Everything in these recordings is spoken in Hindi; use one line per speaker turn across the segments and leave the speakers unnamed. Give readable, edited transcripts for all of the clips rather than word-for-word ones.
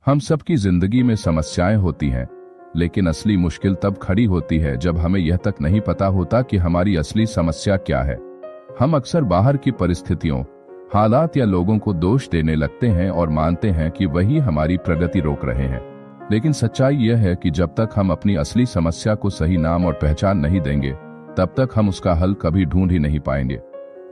हम सबकी जिंदगी में समस्याएं होती हैं, लेकिन असली मुश्किल तब खड़ी होती है जब हमें यह तक नहीं पता होता कि हमारी असली समस्या क्या है। हम अक्सर बाहर की परिस्थितियों, हालात या लोगों को दोष देने लगते हैं और मानते हैं कि वही हमारी प्रगति रोक रहे हैं। लेकिन सच्चाई यह है कि जब तक हम अपनी असली समस्या को सही नाम और पहचान नहीं देंगे, तब तक हम उसका हल कभी ढूंढ ही नहीं पाएंगे।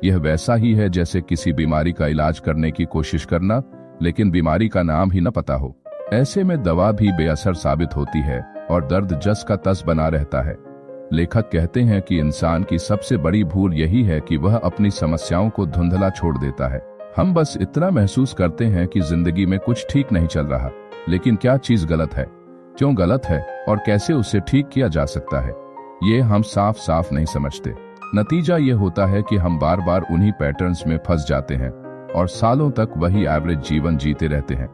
यह वैसा ही है जैसे किसी बीमारी का इलाज करने की कोशिश करना, लेकिन बीमारी का नाम ही न पता हो। ऐसे में दवा भी बेअसर साबित होती है और दर्द जस का तस बना रहता है। लेखक कहते हैं कि इंसान की सबसे बड़ी भूल यही है कि वह अपनी समस्याओं को धुंधला छोड़ देता है। हम बस इतना महसूस करते हैं कि जिंदगी में कुछ ठीक नहीं चल रहा, लेकिन क्या चीज गलत है, क्यों गलत है और कैसे उसे ठीक किया जा सकता है, ये हम साफ साफ नहीं समझते। नतीजा ये होता है कि हम बार बार उन्हीं पैटर्न्स में फंस जाते हैं और सालों तक वही एवरेज जीवन जीते रहते हैं।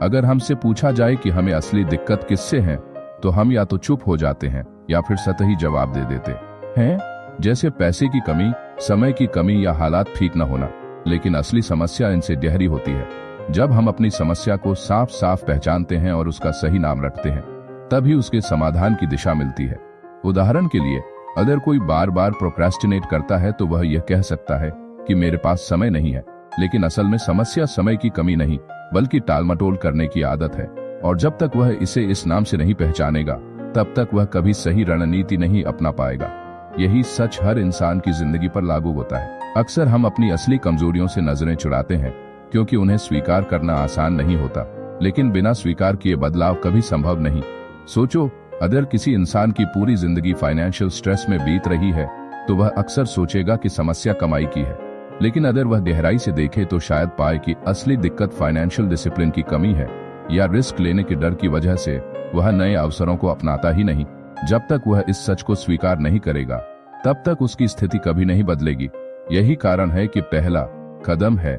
अगर हमसे पूछा जाए कि हमें असली दिक्कत किससे है, तो हम या तो चुप हो जाते हैं या फिर सतही जवाब दे देते हैं, जैसे पैसे की कमी, समय की कमी या हालात ठीक न होना। लेकिन असली समस्या इनसे गहरी होती है। जब हम अपनी समस्या को साफ साफ पहचानते हैं और उसका सही नाम रखते हैं, तभी उसके समाधान की दिशा मिलती है। उदाहरण के लिए, अगर कोई बार बार प्रोक्रेस्टिनेट करता है तो वह यह कह सकता है कि मेरे पास समय नहीं है, लेकिन असल में समस्या समय की कमी नहीं, बल्कि टालमटोल करने की आदत है। और जब तक वह इसे इस नाम से नहीं पहचानेगा, तब तक वह कभी सही रणनीति नहीं अपना पाएगा। यही सच हर इंसान की जिंदगी पर लागू होता है। अक्सर हम अपनी असली कमजोरियों से नजरें चुराते हैं, क्योंकि उन्हें स्वीकार करना आसान नहीं होता, लेकिन बिना स्वीकार किए बदलाव कभी संभव नहीं। सोचो, अगर किसी इंसान की पूरी जिंदगी फाइनेंशियल स्ट्रेस में बीत रही है, तो वह अक्सर सोचेगा कि समस्या कमाई की है। लेकिन अगर वह गहराई से देखे तो शायद पाए कि असली दिक्कत फाइनेंशियल डिसिप्लिन की कमी है, या रिस्क लेने के डर की वजह से वह नए अवसरों को अपनाता ही नहीं। जब तक वह इस सच को स्वीकार नहीं करेगा, तब तक उसकी स्थिति कभी नहीं बदलेगी। यही कारण है कि पहला कदम है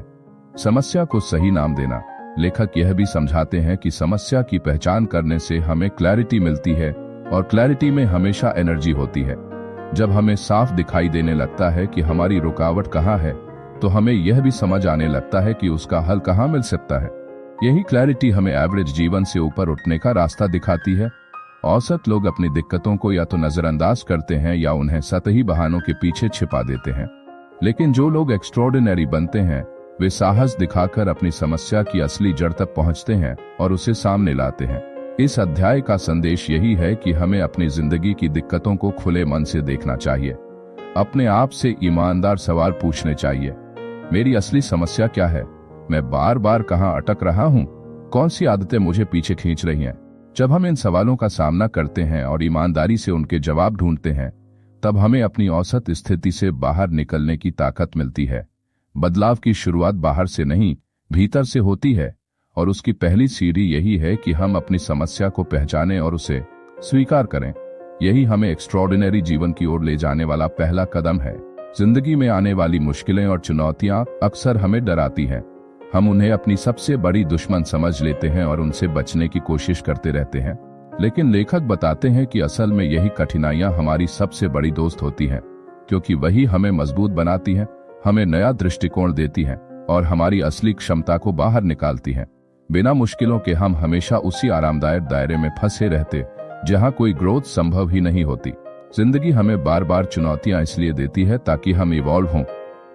समस्या को सही नाम देना। लेखक यह भी समझाते हैं कि समस्या की पहचान करने से हमें क्लैरिटी मिलती है, और क्लैरिटी में हमेशा एनर्जी होती है। जब हमें साफ दिखाई देने लगता है कि हमारी रुकावट कहाँ है, तो हमें यह भी समझ आने लगता है कि उसका हल कहाँ मिल सकता है। यही क्लैरिटी हमें एवरेज जीवन से ऊपर उठने का रास्ता दिखाती है। औसत लोग अपनी दिक्कतों को या तो नजरअंदाज करते हैं या उन्हें सतही बहानों के पीछे छिपा देते हैं। लेकिन जो लोग एक्स्ट्रॉर्डिनरी बनते हैं, वे साहस दिखाकर अपनी समस्या की असली जड़ तक पहुंचते हैं और उसे सामने लाते हैं। इस अध्याय का संदेश यही है कि हमें अपनी जिंदगी की दिक्कतों को खुले मन से देखना चाहिए। अपने आप से ईमानदार सवाल पूछने चाहिए। मेरी असली समस्या क्या है? मैं बार बार कहाँ अटक रहा हूँ? कौन सी आदतें मुझे पीछे खींच रही हैं? जब हम इन सवालों का सामना करते हैं और ईमानदारी से उनके जवाब ढूंढते हैं, तब हमें अपनी औसत स्थिति से बाहर निकलने की ताकत मिलती है। बदलाव की शुरुआत बाहर से नहीं, भीतर से होती है, और उसकी पहली सीढ़ी यही है कि हम अपनी समस्या को पहचानें और उसे स्वीकार करें। यही हमें एक्स्ट्रॉर्डिनरी जीवन की ओर ले जाने वाला पहला कदम है। जिंदगी में आने वाली मुश्किलें और चुनौतियां अक्सर हमें डराती हैं। हम उन्हें अपनी सबसे बड़ी दुश्मन समझ लेते हैं और उनसे बचने की कोशिश करते रहते हैं। लेकिन लेखक बताते हैं कि असल में यही कठिनाइयां हमारी सबसे बड़ी दोस्त होती हैं, क्योंकि वही हमें मजबूत बनाती हैं, हमें नया दृष्टिकोण देती हैं और हमारी असली क्षमता को बाहर निकालती हैं। बिना मुश्किलों के हम हमेशा उसी आरामदायक दायरे में फंसे रहते, जहां कोई ग्रोथ संभव ही नहीं होती। जिंदगी हमें बार बार चुनौतियां इसलिए देती है ताकि हम इवॉल्व हों,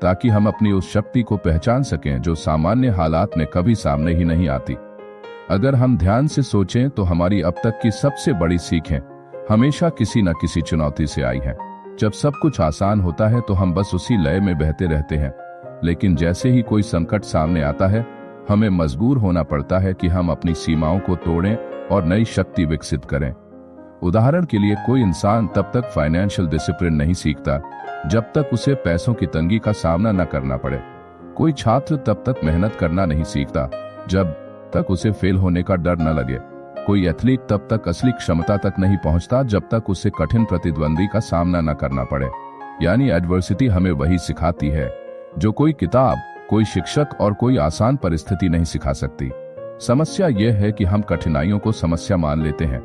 ताकि हम अपनी उस शक्ति को पहचान सकें जो सामान्य हालात में कभी सामने ही नहीं आती। अगर हम ध्यान से सोचें तो हमारी अब तक की सबसे बड़ी सीखें हमेशा किसी न किसी चुनौती से आई हैं। जब सब कुछ आसान होता है तो हम बस उसी लय में बहते रहते हैं, लेकिन जैसे ही कोई संकट सामने आता है, हमें मजबूर होना पड़ता है कि हम अपनी सीमाओं को तोड़ें और नई शक्ति विकसित करें। उदाहरण के लिए, कोई इंसान तब तक फाइनेंशियल डिसिप्लिन नहीं सीखता जब तक उसे पैसों की तंगी का सामना न करना पड़े। कोई छात्र तब तक मेहनत करना नहीं सीखता जब तक उसे फेल होने का डर न लगे। कोई एथलीट तब तक असली क्षमता तक नहीं पहुंचता जब तक उसे कठिन प्रतिद्वंदी का सामना न करना पड़े। यानी एडवर्सिटी हमें वही सिखाती है जो कोई किताब, कोई शिक्षक और कोई आसान परिस्थिति नहीं सिखा सकती। समस्या यह है कि हम कठिनाइयों को समस्या मान लेते हैं,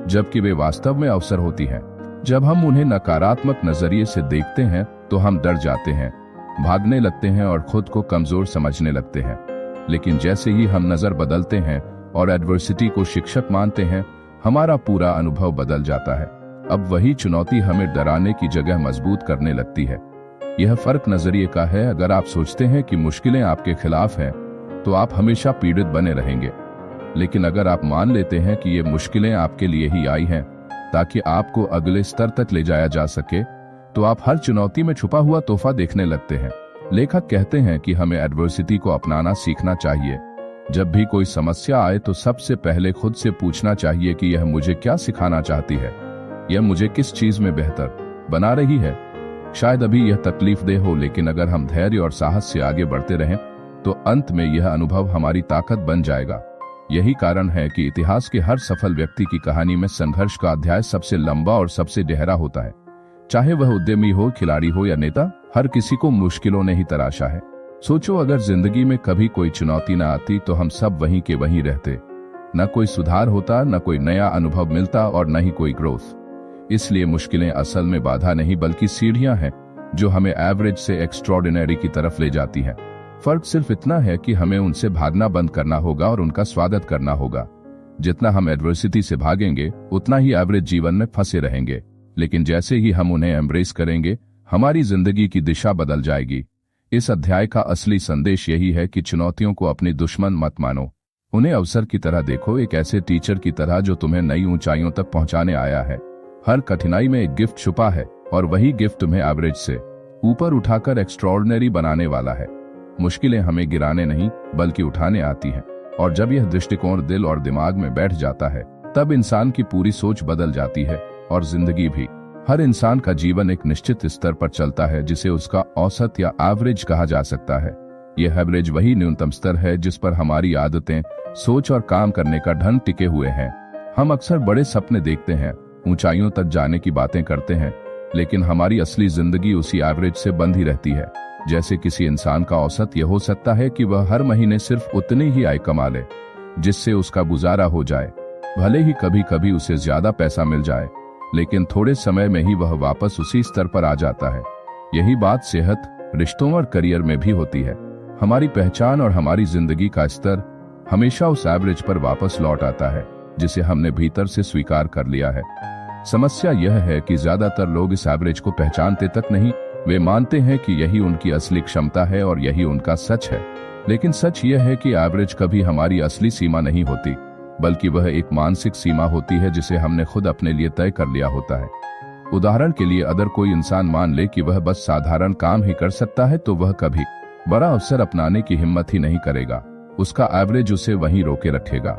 जबकि वे वास्तव में अवसर होती हैं। जब हम उन्हें नकारात्मक नजरिए से देखते हैं तो हम डर जाते हैं, भागने लगते हैं और खुद को कमजोर समझने लगते हैं। लेकिन जैसे ही हम नजर बदलते हैं और एडवर्सिटी को शिक्षक मानते हैं, हमारा पूरा अनुभव बदल जाता है। अब वही चुनौती हमें डराने की जगह मजबूत करने लगती है। यह फर्क नजरिए का है। अगर आप सोचते हैं कि मुश्किलें आपके खिलाफ हैं, तो आप हमेशा पीड़ित बने रहेंगे। लेकिन अगर आप मान लेते हैं कि ये मुश्किलें आपके लिए ही आई हैं ताकि आपको अगले स्तर तक ले जाया जा सके, तो आप हर चुनौती में छुपा हुआ तोहफा देखने लगते हैं। लेखक कहते हैं कि हमें एडवर्सिटी को अपनाना सीखना चाहिए। जब भी कोई समस्या आए तो सबसे पहले खुद से पूछना चाहिए कि यह मुझे क्या सिखाना चाहती है, यह मुझे किस चीज में बेहतर बना रही है। शायद अभी यह तकलीफदेह हो, लेकिन अगर हम धैर्य और साहस से आगे बढ़ते रहें तो अंत में यह अनुभव हमारी ताकत बन जाएगा। यही कारण है कि इतिहास के हर सफल व्यक्ति की कहानी में संघर्ष का अध्याय सबसे लंबा और सबसे गहरा होता है। चाहे वह उद्यमी हो, खिलाड़ी हो या नेता, हर किसी को मुश्किलों ने ही तराशा है। सोचो, अगर जिंदगी में कभी कोई चुनौती न आती तो हम सब वहीं के वहीं रहते। न कोई सुधार होता, न कोई नया अनुभव मिलता और न ही कोई ग्रोथ। इसलिए मुश्किलें असल में बाधा नहीं बल्कि सीढ़ियां हैं जो हमें एवरेज से एक्स्ट्रॉर्डिनरी की तरफ ले जाती हैं। फर्क सिर्फ इतना है कि हमें उनसे भागना बंद करना होगा और उनका स्वागत करना होगा। जितना हम एडवर्सिटी से भागेंगे उतना ही एवरेज जीवन में फंसे रहेंगे, लेकिन जैसे ही हम उन्हें एम्ब्रेस करेंगे हमारी जिंदगी की दिशा बदल जाएगी। इस अध्याय का असली संदेश यही है कि चुनौतियों को अपनी दुश्मन मत मानो, उन्हें अवसर की तरह देखो, एक ऐसे टीचर की तरह जो तुम्हें नई ऊंचाइयों तक पहुंचाने आया है। हर कठिनाई में एक गिफ्ट छुपा है और वही गिफ्ट तुम्हें एवरेज से ऊपर उठाकर एक्स्ट्रॉर्डिनरी बनाने वाला है। मुश्किलें हमें गिराने नहीं बल्कि उठाने आती हैं, और जब यह दृष्टिकोण दिल और दिमाग में बैठ जाता है तब इंसान की पूरी सोच बदल जाती है और जिंदगी भी। हर इंसान का जीवन एक निश्चित स्तर पर चलता है जिसे उसका औसत या एवरेज कहा जा सकता है। यह एवरेज वही न्यूनतम स्तर है जिस पर हमारी आदतें, सोच और काम करने का ढंग टिके हुए हैं। हम अक्सर बड़े सपने देखते हैं, ऊंचाइयों तक जाने की बातें करते हैं, लेकिन हमारी असली जिंदगी उसी एवरेज से बंधी रहती है। जैसे किसी इंसान का औसत यह हो सकता है कि वह हर महीने सिर्फ उतनी ही आय कमा ले जिससे उसका गुजारा हो जाए। भले ही कभी कभी उसे ज्यादा पैसा मिल जाए, लेकिन थोड़े समय में ही वह वापस उसी स्तर पर आ जाता है। यही बात सेहत, रिश्तों और करियर में भी होती है। हमारी पहचान और हमारी जिंदगी का स्तर हमेशा उस एवरेज पर वापस लौट आता है जिसे हमने भीतर से स्वीकार कर लिया है। समस्या यह है कि ज्यादातर लोग इस एवरेज को पहचानते तक नहीं। वे मानते हैं कि यही उनकी असली क्षमता है और यही उनका सच है। लेकिन सच यह है कि एवरेज कभी हमारी असली सीमा नहीं होती, बल्कि वह एक मानसिक सीमा होती है जिसे हमने खुद अपने लिए तय कर लिया होता है। उदाहरण के लिए, अगर कोई इंसान मान ले कि वह बस साधारण काम ही कर सकता है तो वह कभी बड़ा अवसर अपनाने की हिम्मत ही नहीं करेगा। उसका एवरेज उसे वहीं रोके रखेगा,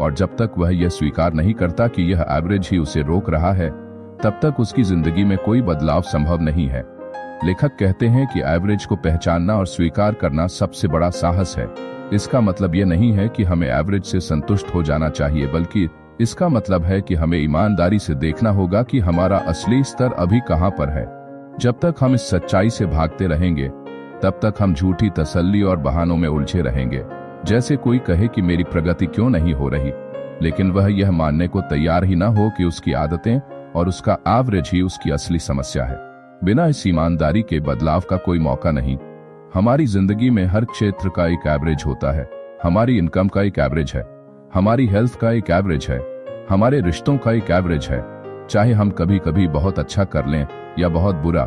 और जब तक वह यह स्वीकार नहीं करता कि यह एवरेज ही उसे रोक रहा है, तब तक उसकी जिंदगी में कोई बदलाव संभव नहीं है। लेखक कहते हैं कि एवरेज को पहचानना और स्वीकार करना सबसे बड़ा साहस है। इसका मतलब यह नहीं है कि हमें एवरेज से संतुष्ट हो जाना चाहिए, बल्कि इसका मतलब है कि हमें ईमानदारी से देखना होगा कि हमारा असली स्तर अभी कहां पर है। जब तक हम इस सच्चाई से भागते रहेंगे, तब तक हम झूठी तसल्ली और बहानों में उलझे रहेंगे। जैसे कोई कहे कि मेरी प्रगति क्यों नहीं हो रही, लेकिन वह यह मानने को तैयार ही ना हो कि उसकी आदतें और उसका एवरेज ही उसकी असली समस्या है। बिना इस ईमानदारी के बदलाव का कोई मौका नहीं। हमारी जिंदगी में हर क्षेत्र का एक एवरेज होता है। हमारी इनकम का एक एवरेज है, हमारी हेल्थ का एक एवरेज है, हमारे रिश्तों का एक एवरेज है। चाहे हम कभी कभी बहुत अच्छा कर लें या बहुत बुरा,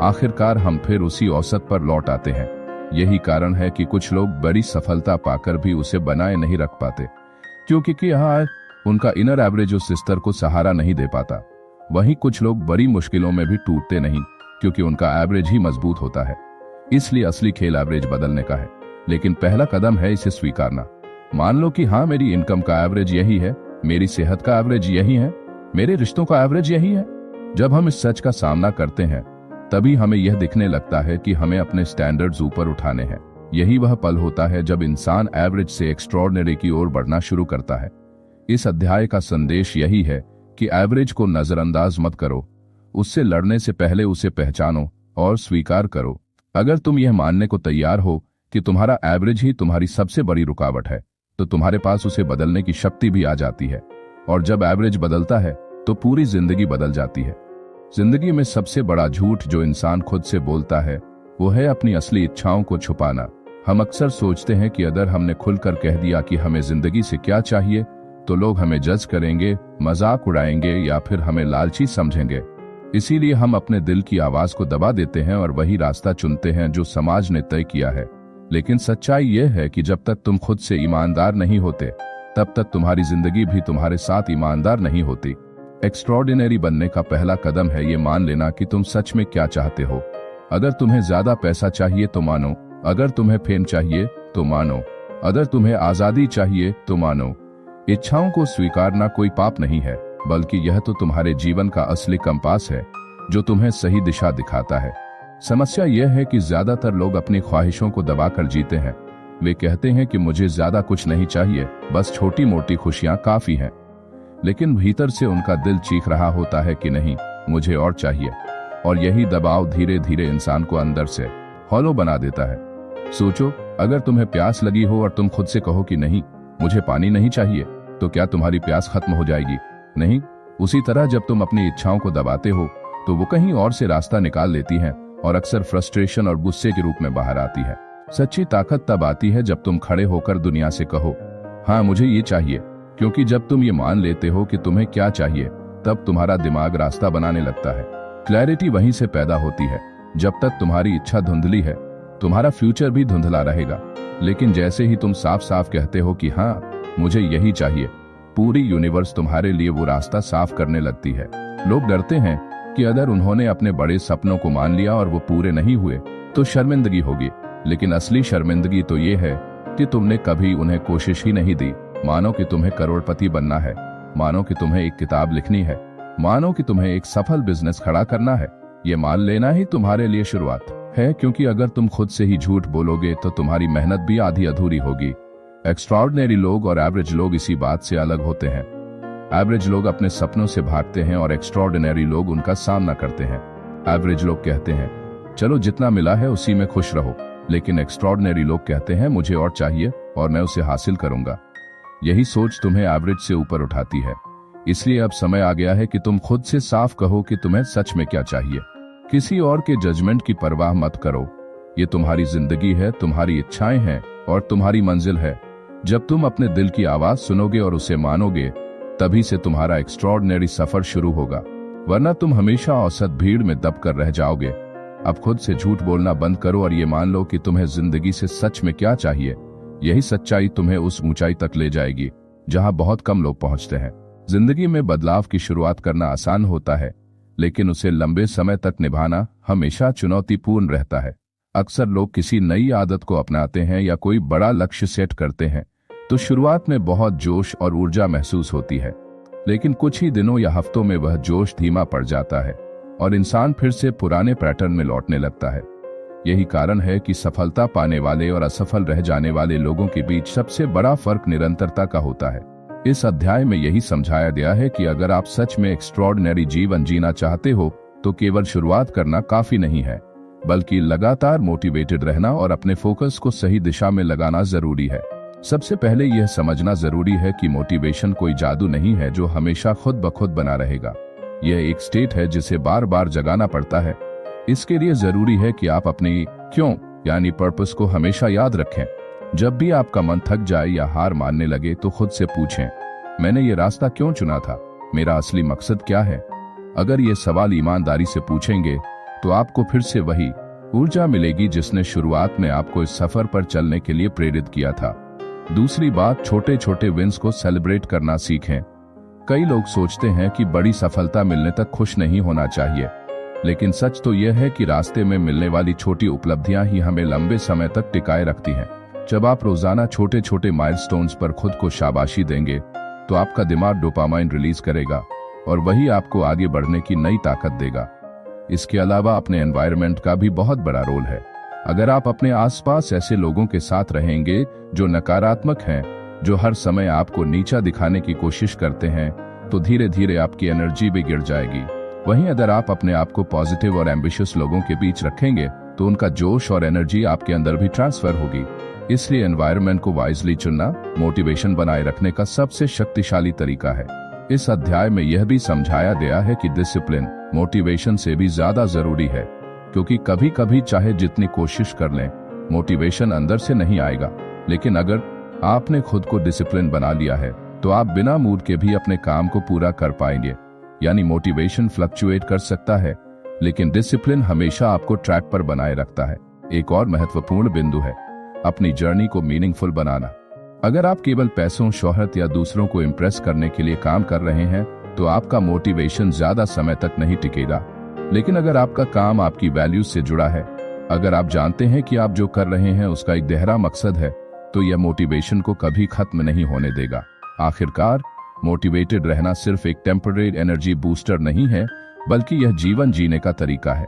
आखिरकार हम फिर उसी औसत पर लौट आते हैं। यही कारण है कि कुछ लोग बड़ी सफलता पाकर भी उसे बनाए नहीं रख पाते, क्योंकि यहाँ उनका इनर एवरेज उस स्तर को सहारा नहीं दे पाता। वहीं कुछ लोग बड़ी मुश्किलों में भी टूटते नहीं, क्योंकि उनका एवरेज ही मजबूत होता है। इसलिए असली खेल एवरेज बदलने का है, लेकिन पहला कदम है इसे स्वीकारना। मान लो कि हाँ, मेरी इनकम का एवरेज यही है, मेरी सेहत का एवरेज यही है, मेरे रिश्तों का एवरेज यही है। जब हम इस सच का सामना करते हैं, तभी हमें यह दिखने लगता है कि हमें अपने स्टैंडर्ड्स ऊपर उठाने हैं। यही वह पल होता है जब इंसान एवरेज से एक्स्ट्रॉर्डिनरी की ओर बढ़ना शुरू करता है। इस अध्याय का संदेश यही है कि एवरेज को नजरअंदाज मत करो, उससे लड़ने से पहले उसे पहचानो और स्वीकार करो। अगर तुम यह मानने को तैयार हो कि तुम्हारा एवरेज ही तुम्हारी सबसे बड़ी रुकावट है, तो तुम्हारे पास उसे बदलने की शक्ति भी आ जाती है। और जब एवरेज बदलता है तो पूरी जिंदगी बदल जाती है। जिंदगी में सबसे बड़ा झूठ जो इंसान खुद से बोलता है वो है अपनी असली इच्छाओं को छुपाना। हम अक्सर सोचते हैं कि अगर हमने खुलकर कह दिया कि हमें जिंदगी से क्या चाहिए तो लोग हमें जज करेंगे, मजाक उड़ाएंगे या फिर हमें लालची समझेंगे। इसीलिए हम अपने दिल की आवाज को दबा देते हैं और वही रास्ता चुनते हैं जो समाज ने तय किया है। लेकिन सच्चाई यह है कि जब तक तुम खुद से ईमानदार नहीं होते तब तक तुम्हारी जिंदगी भी तुम्हारे साथ ईमानदार नहीं होती। एक्स्ट्रॉर्डिनरी बनने का पहला कदम है ये मान लेना कि तुम सच में क्या चाहते हो। अगर तुम्हें ज्यादा पैसा चाहिए तो मानो, अगर तुम्हें फेम चाहिए तो मानो, अगर तुम्हें आजादी चाहिए तो मानो। इच्छाओं को स्वीकारना कोई पाप नहीं है, बल्कि यह तो तुम्हारे जीवन का असली कंपास है जो तुम्हें सही दिशा दिखाता है। समस्या यह है कि ज्यादातर लोग अपनी ख्वाहिशों को दबाकर जीते हैं। वे कहते हैं कि मुझे ज्यादा कुछ नहीं चाहिए, बस छोटी मोटी खुशियां काफी हैं। लेकिन भीतर से उनका दिल चीख रहा होता है कि नहीं, मुझे और चाहिए। और यही दबाव धीरे धीरे इंसान को अंदर से हॉलो बना देता है। सोचो, अगर तुम्हें प्यास लगी हो और तुम खुद से कहो कि नहीं, मुझे पानी नहीं चाहिए, तो क्या तुम्हारी प्यास खत्म हो जाएगी? नहीं। उसी तरह जब तुम अपनी इच्छाओं को दबाते हो तो वो कहीं और से रास्ता निकाल लेती हैं और अक्सर फ्रस्ट्रेशन और गुस्से के रूप में बाहर आती है। सच्ची ताकत तब आती है जब तुम खड़े होकर दुनिया से कहो, हाँ मुझे ये चाहिए। क्योंकि जब तुम ये मान लेते हो कि तुम्हें क्या चाहिए, तब तुम्हारा दिमाग रास्ता बनाने लगता है। क्लैरिटी वहीं से पैदा होती है। जब तक तुम्हारी इच्छा धुंधली है, तुम्हारा फ्यूचर भी धुंधला रहेगा। लेकिन जैसे ही तुम साफ साफ कहते हो कि हाँ मुझे यही चाहिए, पूरी यूनिवर्स तुम्हारे लिए वो रास्ता साफ करने लगती है। लोग डरते हैं कि अगर उन्होंने अपने बड़े सपनों को मान लिया और वो पूरे नहीं हुए तो शर्मिंदगी होगी। लेकिन असली शर्मिंदगी तो ये है कि तुमने कभी उन्हें कोशिश ही नहीं दी। मानो कि तुम्हें करोड़पति बनना है, मानो कि तुम्हें एक किताब लिखनी है, मानो कि तुम्हें एक सफल बिजनेस खड़ा करना है। ये मान लेना ही तुम्हारे लिए शुरुआत है, क्योंकि अगर तुम खुद से ही झूठ बोलोगे तो तुम्हारी मेहनत भी आधी अधूरी होगी। एक्स्ट्राऑर्डिनरी लोग और एवरेज लोग इसी बात से अलग होते हैं। एवरेज लोग अपने सपनों से भागते हैं और एक्स्ट्राऑर्डिनरी लोग उनका सामना करते हैं। एवरेज लोग कहते हैं चलो जितना मिला है उसी में खुश रहो, लेकिन एक्स्ट्राऑर्डिनरी लोग कहते हैं मुझे और चाहिए और मैं उसे हासिल करूंगा। यही सोच तुम्हें एवरेज से ऊपर उठाती है। इसलिए अब समय आ गया है कि तुम खुद से साफ कहो कि तुम्हें सच में क्या चाहिए। किसी और के जजमेंट की परवाह मत करो। ये तुम्हारी जिंदगी है, तुम्हारी इच्छाएं हैं और तुम्हारी मंजिल है। जब तुम अपने दिल की आवाज सुनोगे और उसे मानोगे, तभी से तुम्हारा एक्स्ट्राऑर्डिनरी सफर शुरू होगा। वरना तुम हमेशा औसत भीड़ में दबकर रह जाओगे। अब खुद से झूठ बोलना बंद करो और ये मान लो कि तुम्हें जिंदगी से सच में क्या चाहिए। यही सच्चाई तुम्हें उस ऊंचाई तक ले जाएगी जहां बहुत कम लोग पहुंचते हैं। जिंदगी में बदलाव की शुरुआत करना आसान होता है, लेकिन उसे लंबे समय तक निभाना हमेशा चुनौतीपूर्ण रहता है। अक्सर लोग किसी नई आदत को अपनाते हैं या कोई बड़ा लक्ष्य सेट करते हैं तो शुरुआत में बहुत जोश और ऊर्जा महसूस होती है, लेकिन कुछ ही दिनों या हफ्तों में वह जोश धीमा पड़ जाता है और इंसान फिर से पुराने पैटर्न में लौटने लगता है। यही कारण है कि सफलता पाने वाले और असफल रह जाने वाले लोगों के बीच सबसे बड़ा फर्क निरंतरता का होता है। इस अध्याय में यही समझाया गया है कि अगर आप सच में एक्स्ट्राऑर्डिनरी जीवन जीना चाहते हो तो केवल शुरुआत करना काफी नहीं है, बल्कि लगातार मोटिवेटेड रहना और अपने फोकस को सही दिशा में लगाना जरूरी है। सबसे पहले यह समझना जरूरी है कि मोटिवेशन कोई जादू नहीं है जो हमेशा खुद ब खुद बना रहेगा। यह एक स्टेट है जिसे बार बार जगाना पड़ता है। इसके लिए जरूरी है कि आप अपनी क्यों यानी पर्पस को हमेशा याद रखें। जब भी आपका मन थक जाए या हार मानने लगे तो खुद से पूछें, मैंने ये रास्ता क्यों चुना था? मेरा असली मकसद क्या है? अगर ये सवाल ईमानदारी से पूछेंगे तो आपको फिर से वही ऊर्जा मिलेगी जिसने शुरुआत में आपको इस सफर पर चलने के लिए प्रेरित किया था। दूसरी बात, छोटे छोटे विंस को सेलिब्रेट करना सीखें। कई लोग सोचते हैं कि बड़ी सफलता मिलने तक खुश नहीं होना चाहिए, लेकिन सच तो यह है कि रास्ते में मिलने वाली छोटी उपलब्धियां ही हमें लंबे समय तक टिकाए रखती हैं। जब आप रोजाना छोटे छोटे माइलस्टोन्स पर खुद को शाबाशी देंगे तो आपका दिमाग डोपामाइन रिलीज करेगा और वही आपको आगे बढ़ने की नई ताकत देगा। इसके अलावा अपने एनवायरनमेंट का भी बहुत बड़ा रोल है। अगर आप अपने आसपास ऐसे लोगों के साथ रहेंगे जो नकारात्मक हैं, जो हर समय आपको नीचा दिखाने की कोशिश करते हैं, तो धीरे धीरे आपकी एनर्जी भी गिर जाएगी। वहीं अगर आप अपने आप को पॉजिटिव और एम्बिशियस लोगों के बीच रखेंगे तो उनका जोश और एनर्जी आपके अंदर भी ट्रांसफर होगी। इसलिए एनवायरनमेंट को वाइजली चुनना मोटिवेशन बनाए रखने का सबसे शक्तिशाली तरीका है। इस अध्याय में यह भी समझाया गया है कि डिसिप्लिन मोटिवेशन से भी ज्यादा जरूरी है, क्योंकि कभी कभी चाहे जितनी कोशिश कर लें, मोटिवेशन अंदर से नहीं आएगा, लेकिन अगर आपने खुद को डिसिप्लिन बना लिया है तो आप बिना मूड के भी अपने काम को पूरा कर पाएंगे। यानी मोटिवेशन फ्लक्चुएट कर सकता है, लेकिन डिसिप्लिन हमेशा आपको ट्रैक पर बनाए रखता है। एक और महत्वपूर्ण बिंदु है अपनी जर्नी को मीनिंगफुल बनाना। अगर आप केवल पैसों, शोहरत या दूसरों को इम्प्रेस करने के लिए काम कर रहे हैं तो आपका मोटिवेशन ज्यादा समय तक नहीं टिकेगा। लेकिन अगर आपका काम आपकी वैल्यूज से जुड़ा है, अगर आप जानते हैं कि आप जो कर रहे हैं उसका एक गहरा मकसद है, तो यह मोटिवेशन को कभी खत्म नहीं होने देगा। आखिरकार मोटिवेटेड रहना सिर्फ एक टेम्पररी एनर्जी बूस्टर नहीं है, बल्कि यह जीवन जीने का तरीका है।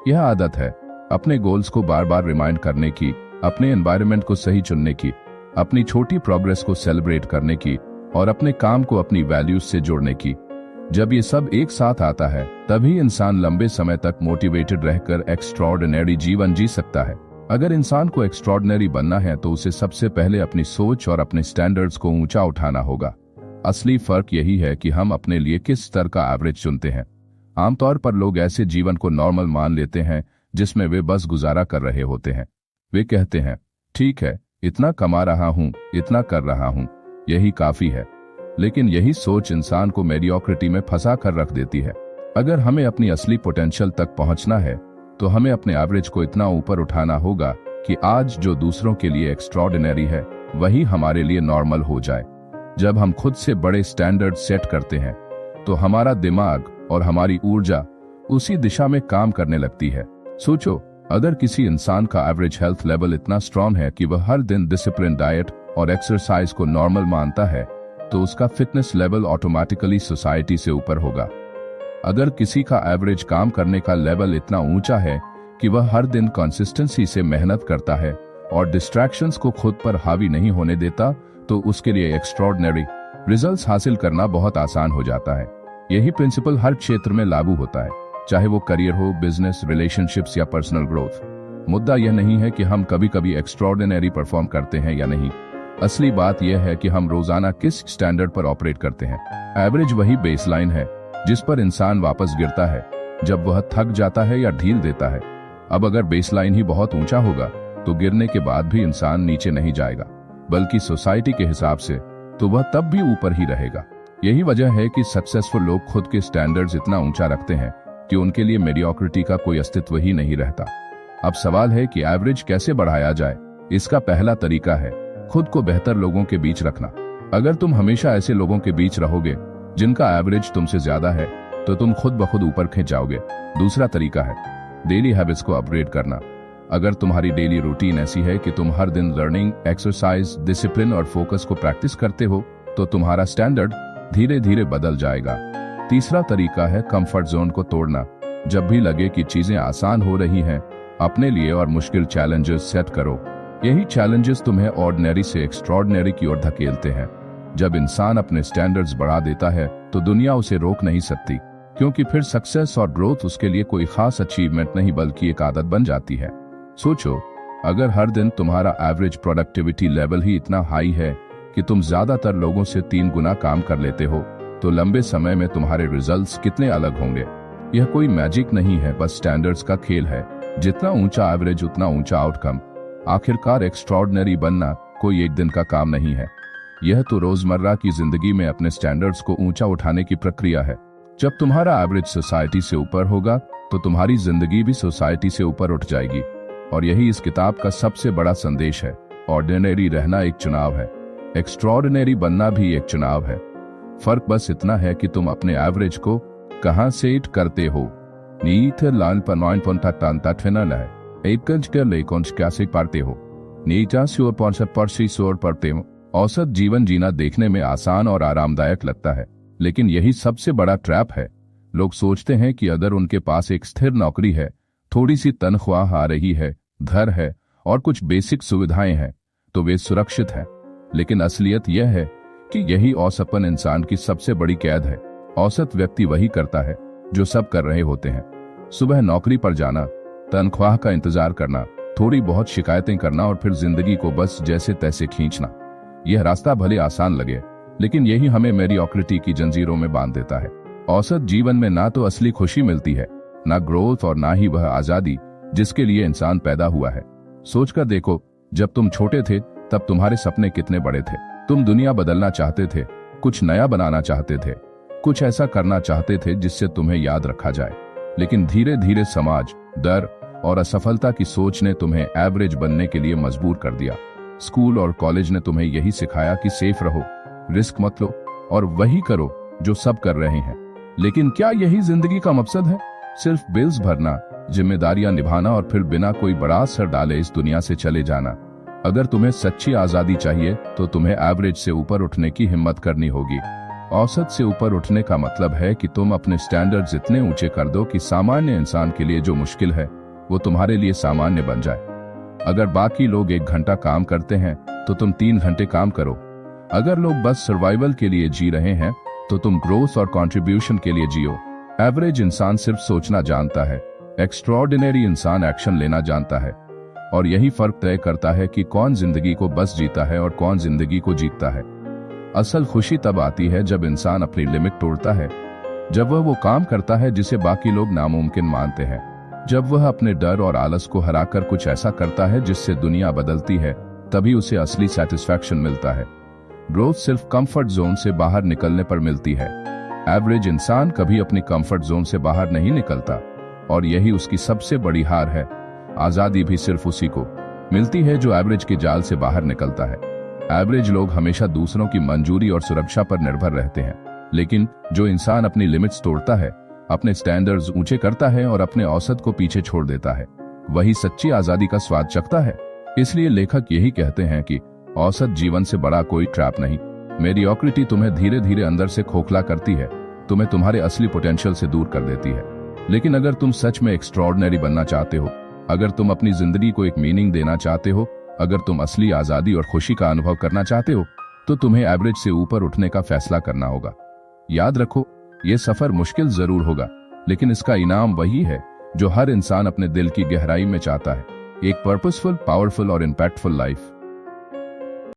यह आदत है अपने गोल्स को बार बार रिमाइंड करने की, अपने एनवायरनमेंट को सही चुनने की, अपनी छोटी प्रोग्रेस को सेलिब्रेट करने की और अपने काम को अपनी वैल्यूज से जोड़ने की। जब ये सब एक साथ आता है तभी इंसान लंबे समय तक मोटिवेटेड रहकर एक्स्ट्रॉर्डिनरी जीवन जी सकता है। अगर इंसान को एक्स्ट्रॉर्डिनरी बनना है तो उसे सबसे पहले अपनी सोच और अपने स्टैंडर्ड्स को ऊंचा उठाना होगा। असली फर्क यही है कि हम अपने लिए किस स्तर का एवरेज चुनते हैं। आमतौर पर लोग ऐसे जीवन को नॉर्मल मान लेते हैं जिसमें वे बस गुजारा कर रहे होते हैं। वे कहते हैं, ठीक है, इतना कमा रहा हूं, इतना कर रहा हूं, यही काफी है। लेकिन यही सोच इंसान को मेडियोक्रिटी में फंसा कर रख देती है। अगर हमें अपनी असली पोटेंशियल तक पहुंचना है तो हमें अपने एवरेज को इतना ऊपर उठाना होगा कि आज जो दूसरों के लिए एक्स्ट्रॉर्डिनरी है वही हमारे लिए नॉर्मल हो जाए। जब हम खुद से बड़े स्टैंडर्ड सेट करते हैं तो हमारा दिमाग और हमारी ऊर्जा उसी दिशा में काम करने लगती है। सोचो, अगर किसी इंसान का एवरेज हेल्थ लेवल इतना स्ट्रांग है कि वह हर दिन डिसिप्लिन डाइट और एक्सरसाइज को नॉर्मल मानता है, तो उसका फिटनेस लेवल ऑटोमेटिकली सोसाइटी से ऊपर होगा। अगर किसी का एवरेज काम करने का लेवल इतना ऊंचा है कि वह हर दिन कंसिस्टेंसी से मेहनत करता है और डिस्ट्रैक्शंस को खुद पर हावी नहीं होने देता, तो उसके लिए एक्स्ट्रॉर्डिनरी रिजल्ट्स हासिल करना बहुत आसान हो जाता है। यही प्रिंसिपल हर क्षेत्र में लागू होता है, चाहे वो करियर हो, बिजनेस, रिलेशनशिप्स या पर्सनल ग्रोथ। मुद्दा यह नहीं है कि हम कभी कभी एक्स्ट्रॉर्डिनरी परफॉर्म करते हैं या नहीं। असली बात यह है कि हम रोजाना किस स्टैंडर्ड पर ऑपरेट करते हैं। एवरेज वही बेसलाइन है जिस पर इंसान वापस गिरता है जब वह थक जाता है या ढील देता है। अब अगर बेसलाइन ही बहुत ऊंचा होगा तो गिरने के बाद भी इंसान नीचे नहीं जाएगा, बल्कि सोसाइटी के हिसाब से तो वह तब भी ऊपर ही रहेगा। यही वजह है कि सक्सेसफुल लोग खुद के स्टैंडर्ड्स इतना ऊंचा रखते हैं कि उनके लिए मेडियोक्रिटी का कोई अस्तित्व ही नहीं रहता। अब सवाल है कि एवरेज कैसे बढ़ाया जाए। इसका पहला तरीका है खुद को बेहतर लोगों के बीच रखना। अगर तुम हमेशा ऐसे लोगों के बीच रहोगे जिनका एवरेज तुमसे ज्यादा है तो तुम खुद ब खुद ऊपर खिंच जाओगे। दूसरा तरीका है डेली हैबिट्स को अपग्रेड करना। अगर तुम्हारी डेली रूटीन ऐसी है कि तुम हर दिन लर्निंग, एक्सरसाइज, डिसिप्लिन और फोकस को प्रैक्टिस करते हो तो तुम्हारा स्टैंडर्ड धीरे धीरे बदल जाएगा। तीसरा तरीका है कंफर्ट जोन को तोड़ना। जब भी लगे कि चीजें आसान हो रही हैं, अपने लिए और मुश्किल चैलेंजेस सेट करो। यही चैलेंजेस तुम्हें ऑर्डिनरी से एक्स्ट्रॉर्डिनरी की ओर धकेलते हैं। जब इंसान अपने स्टैंडर्ड्स बढ़ा देता है तो दुनिया उसे रोक नहीं सकती, क्योंकि फिर सक्सेस और ग्रोथ उसके लिए कोई खास अचीवमेंट नहीं बल्कि एक आदत बन जाती है। सोचो, अगर हर दिन तुम्हारा एवरेज प्रोडक्टिविटी लेवल ही इतना हाई है कि तुम ज्यादातर लोगों से 3 गुना काम कर लेते हो, तो लंबे समय में तुम्हारे रिजल्ट्स कितने अलग होंगे। यह कोई मैजिक नहीं है, बस स्टैंडर्ड्स का खेल है। जितना ऊंचा एवरेज उतना ऊंचा आउटकम। आखिरकार एक्स्ट्रॉर्डिनरी बनना कोई एक दिन का काम नहीं है, यह तो रोजमर्रा की जिंदगी में अपने स्टैंडर्ड्स को ऊंचा उठाने की प्रक्रिया है। जब तुम्हारा एवरेज सोसाइटी से ऊपर होगा तो तुम्हारी जिंदगी भी सोसाइटी से ऊपर उठ जाएगी। और यही इस किताब का सबसे बड़ा संदेश है। ऑर्डिनरी रहना एक चुनाव है, एक्स्ट्रॉर्डिनरी बनना भी एक चुनाव है। फर्क बस इतना है कि तुम अपने एवरेज को कहां सेट करते हो। नीथ लान पर 9.8 फिनल है एक के लेकोंस कैसे पाते हो। नीचा स्योर पर सोर पढ़ते हो। औसत जीवन जीना देखने में आसान और आरामदायक लगता है, लेकिन यही सबसे बड़ा ट्रैप है। लोग सोचते हैं कि अगर उनके पास एक स्थिर नौकरी है, थोड़ी सी तनख्वाह आ रही है, घर है और कुछ बेसिक सुविधाएं हैं तो वे सुरक्षित हैं। लेकिन असलियत यह है कि यही औसतपन इंसान की सबसे बड़ी कैद है। औसत व्यक्ति वही करता है जो सब कर रहे होते हैं। सुबह नौकरी पर जाना, तनख्वाह का इंतजार करना, थोड़ी बहुत शिकायतें करना और फिर जिंदगी को बस जैसे तैसे खींचना। यह रास्ता भले आसान लगे, लेकिन यही हमें मेडियोक्रिटी की जंजीरों में बांध देता है। औसत जीवन में ना तो असली खुशी मिलती है, ना ग्रोथ और ना ही वह आजादी जिसके लिए इंसान पैदा हुआ है। सोचकर देखो, जब तुम छोटे थे तब तुम्हारे सपने कितने बड़े थे। तुम दुनिया बदलना चाहते थे, कुछ नया बनाना चाहते थे, कुछ ऐसा करना चाहते थे जिससे तुम्हें याद रखा जाए। लेकिन धीरे धीरे समाज, डर और असफलता की सोच ने तुम्हें एवरेज बनने के लिए मजबूर कर दिया। स्कूल और कॉलेज ने तुम्हें यही सिखाया कि सेफ रहो, रिस्क मत लो और वही करो जो सब कर रहे हैं। लेकिन क्या यही जिंदगी का मकसद है? सिर्फ बिल्स भरना, जिम्मेदारियां निभाना और फिर बिना कोई बड़ा असर डाले इस दुनिया से चले जाना? अगर तुम्हें सच्ची आजादी चाहिए तो तुम्हें एवरेज से ऊपर उठने की हिम्मत करनी होगी। औसत से ऊपर उठने का मतलब है कि तुम अपने स्टैंडर्ड्स इतने ऊंचे कर दो कि सामान्य इंसान के लिए जो मुश्किल है वो तुम्हारे लिए सामान्य बन जाए। अगर बाकी लोग 1 घंटा काम करते हैं तो तुम 3 घंटे काम करो। अगर लोग बस सर्वाइवल के लिए जी रहे हैं तो तुम ग्रोथ और कंट्रीब्यूशन के लिए जियो। एवरेज इंसान सिर्फ सोचना जानता है, एक्स्ट्रॉर्डिनरी इंसान एक्शन लेना जानता है। और यही फर्क तय करता है कि कौन जिंदगी को बस जीता है और कौन जिंदगी को जीतता है। असल खुशी तब आती है जब इंसान अपनी लिमिट तोड़ता है, जब वह वो काम करता है जिसे बाकी लोग नामुमकिन मानते हैं, जब वह अपने डर और आलस को हराकर कुछ ऐसा करता है जिससे दुनिया बदलती है, तभी उसे असली सेटिस्फैक्शन मिलता है। ग्रोथ सिर्फ कंफर्ट जोन से बाहर निकलने पर मिलती है। एवरेज इंसान कभी अपनी कंफर्ट जोन से बाहर नहीं निकलता और यही उसकी सबसे बड़ी हार है। आजादी भी सिर्फ उसी को मिलती है जो एवरेज के जाल से बाहर निकलता है। एवरेज लोग हमेशा दूसरों की मंजूरी और सुरक्षा पर निर्भर रहते हैं, लेकिन जो इंसान अपनी लिमिट्स तोड़ता है, अपने स्टैंडर्ड्स ऊंचे करता है और अपने औसत को पीछे छोड़ देता है, वही सच्ची आजादी का स्वाद चखता है। इसलिए लेखक यही कहते हैं कि औसत जीवन से बड़ा कोई ट्रैप नहीं। मेडियोक्रिटी तुम्हें धीरे धीरे अंदर से खोखला करती है, तुम्हें तुम्हारे असली पोटेंशियल से दूर कर देती है। लेकिन अगर तुम सच में एक्स्ट्रॉर्डिनरी बनना चाहते हो, अगर तुम अपनी जिंदगी को एक मीनिंग देना चाहते हो, अगर तुम असली आजादी और खुशी का अनुभव करना चाहते हो, तो तुम्हें एवरेज से ऊपर उठने का फैसला करना होगा। याद रखो, ये सफर मुश्किल जरूर होगा, लेकिन इसका इनाम वही है जो हर इंसान अपने दिल की गहराई में चाहता है, एक पर्पसफुल, पावरफुल और इम्पैक्टफुल लाइफ।